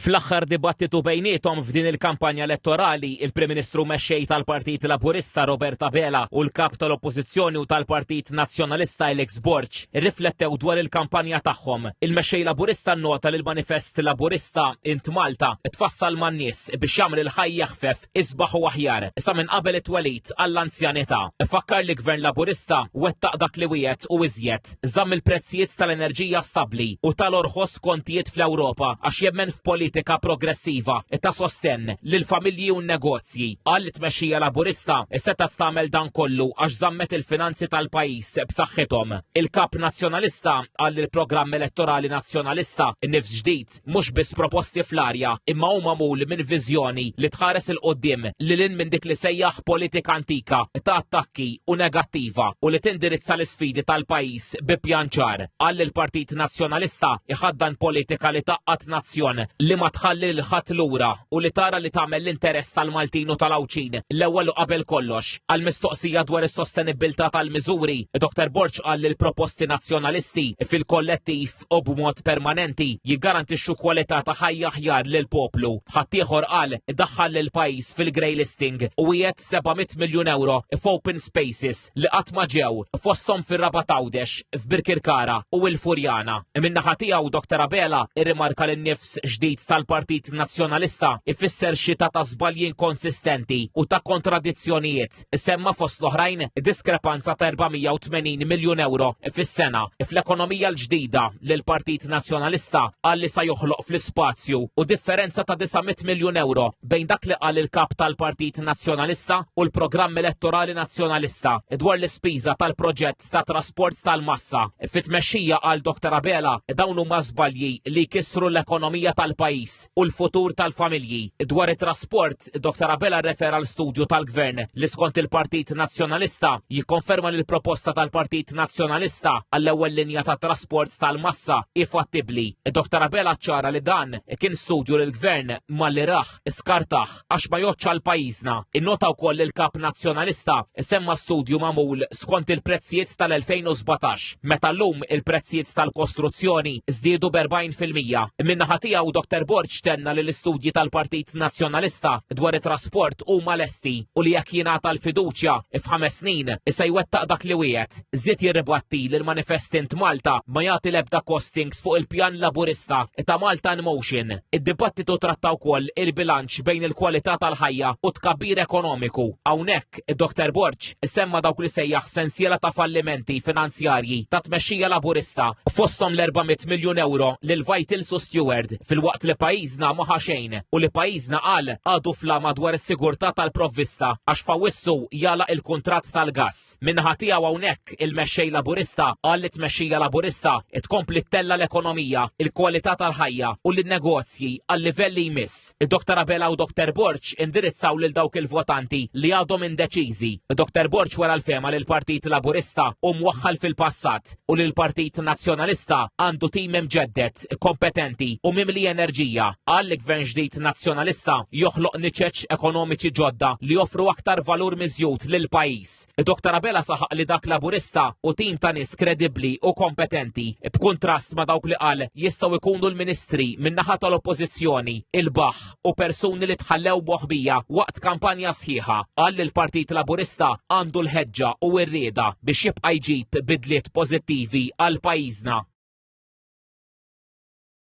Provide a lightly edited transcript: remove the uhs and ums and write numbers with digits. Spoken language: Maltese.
Fl-aħħar dibattitu bejniethom f'din il-kampanja elettorali, il-Prim Ministru mexxej tal-Partit Laburista Robert Abela u l-kap tal-Oppożizzjoni u tal-Partit Nazzjonalista Alex Borg irriflettew dwar il-kampanja tagħhom. Il-mexxej Laburista nnota li l-Manifest Laburista int Malta tfassal man-nies biex jagħmel il-ħajja ħfef isbaħ u aħjar sa minn qabel it-twelid għall-anzjanità. Ifakkar li Gvern Laburista wettaq dak li wiegħed u iżjed, żamm il-prezzijiet tal-enerġija stabbli u tal-orħos kontijiet fl-Ewropa għax jemmen f'politika progressiva ta' sostenn lil familji u negozji. Qal li tmexxija Laburista setat tagħmel dan kollu għax żammet il-finanzi tal-pajjiż b'saħħithom. Il-kap nazzjonalista qal li l-programm elettorali nazzjonalista innifs ġdid mhux biss proposti fl-arja imma huma magħmul minn viżjoni li tħares il qudiem lil minn dik li sejjaħ politika antika ta' attakki u negattiva u li tindirizza l-isfidi tal-pajjiż bi pjan ċar. Qal li l-Partit Nazzjonalista iħaddan politika li taqqat nazzjon li ma tħalli l-ħadd lura u li tara li tagħmel l-interess tal-Maltin u tal-Awċin l-ewwel u qabel kollox. Għal mistoqsija dwar is-sostenibilità tal-miżuri, Dr. Borg qal li l-proposti nazzjonalisti fil-kollettiv u b'mod permanenti jiggarantixxu kwalità ta' ħajja aħjar lil poplu. Ħadd ieħor qal daħħal lil pajjiż fil-grey listing u wiegħed 700 miljun euro f'open spaces li qatt ma ġew fosthom fir-Raba Tawdex, f'Birkirkara u l-Furjana. Min-naħa tiegħu Dr. Abela irrimarka li n-nifs ġdid tal-Partit Nazzjonalista ifisser xita ta' żbalji inkonsistenti u ta' kontradizzjonijiet. Semma fost l-oħrajn diskrepanza ta' 480 miljun euro fis-sena fl-ekonomija l-ġdida li l-Partit Nazzjonalista qal li sa joħloq fl-ispazju u differenza ta' 900 miljun euro bejn dak li qal il-kap tal-Partit Nazzjonalista u l-Programm Elettorali Nazzjonalista dwar l-ispiża tal-proġett ta' trasport tal-massa. Fit-tmexxija qal Dr. Abela dawn huma żbalji li jkissru l-ekonomija tal-pajjiż u l-futur tal-familji. Dwar it-trasport, Dr. Abela refera l-studju tal-Gvern li skont il-Partit Nazzjonalista jikkonferma li l-proposta tal-Partit Nazzjonalista għall-ewwel linja tat trasport tal-massa ifattibbli. Dr. Abela ċara li dan kien studju li l-Gvern malli raħ skartaħ għax ma joċċa l-pajjiżna. Innota wkoll il-Kap Nazzjonalista semma studju magħmul skont il-prezzijiet tal-2017 meta llum il-prezzijiet tal-kostruzzjoni żdiedu b'40%. Min-naħa tiegħu Dr. Borg tenna li l-istudji tal-Partit Nazzjonalista dwar it-trasport huma lesti u li jekk jingħata l-fiduċja f'5 snin issa jwettaq dak li wieħed. Żied jirribatti li l-Manifest int Malta ma jagħti l-ebda costings fuq il-pjan Laburista ta' Malta in Motion. Id-dibattitu tratta wkoll il-bilanċ bejn il-kwalità tal-ħajja u tkabbir ekonomiku. Hawnhekk Dr. Borg semma dawk li sejjaħ sensiela ta' fallimenti finanzjarji ta' tmexxija Laburista fosthom l-400 miljun euro lil Vital Steward fil-waqt li pajjiżna ma ħa xejn u li pajjiżna qal għadu flama dwar is-sigurtà tal-provvista għax fawissu jagħlaq il-kuntratt tal-gass. Minnaħa tiegħu hawnhekk il-mexxej Laburista qal li tmexxija Laburista tkompli ttella l-ekonomija, il-kwalità tal-ħajja u l-negozji għal livelli jmiss. Dr. Abela u Dr. Borg indirizzaw lil dawk il-votanti li għadhom indeċiżi. Dr. Borg wara l-fema li l-Partit Laburista mwaħħal fil-passat u li l-Partit Nazzjonalista għandu tim imġeddet, kompetenti u mimli enerġija. Qal li Gvern ġdid Nazzjonalista joħloq niċeċ ekonomiċi ġodda li joffru aktar valur miżjud lil pajjiż. Dr. Abela saħaq li dak Laburista u tim ta' nies kredibbli u kompetenti b'kuntrast ma' dawk li qal jistgħu jkunu l-ministri min-naħa tal-Oppożizzjoni, il-baħ u persuni li tħallew moħbija waqt kampanja sħiħa. Qal li l-Partit Laburista għandu l-ħeġġa u r-rieda biex jibqa' jġib bidliet pożittivi għal pajjiżna.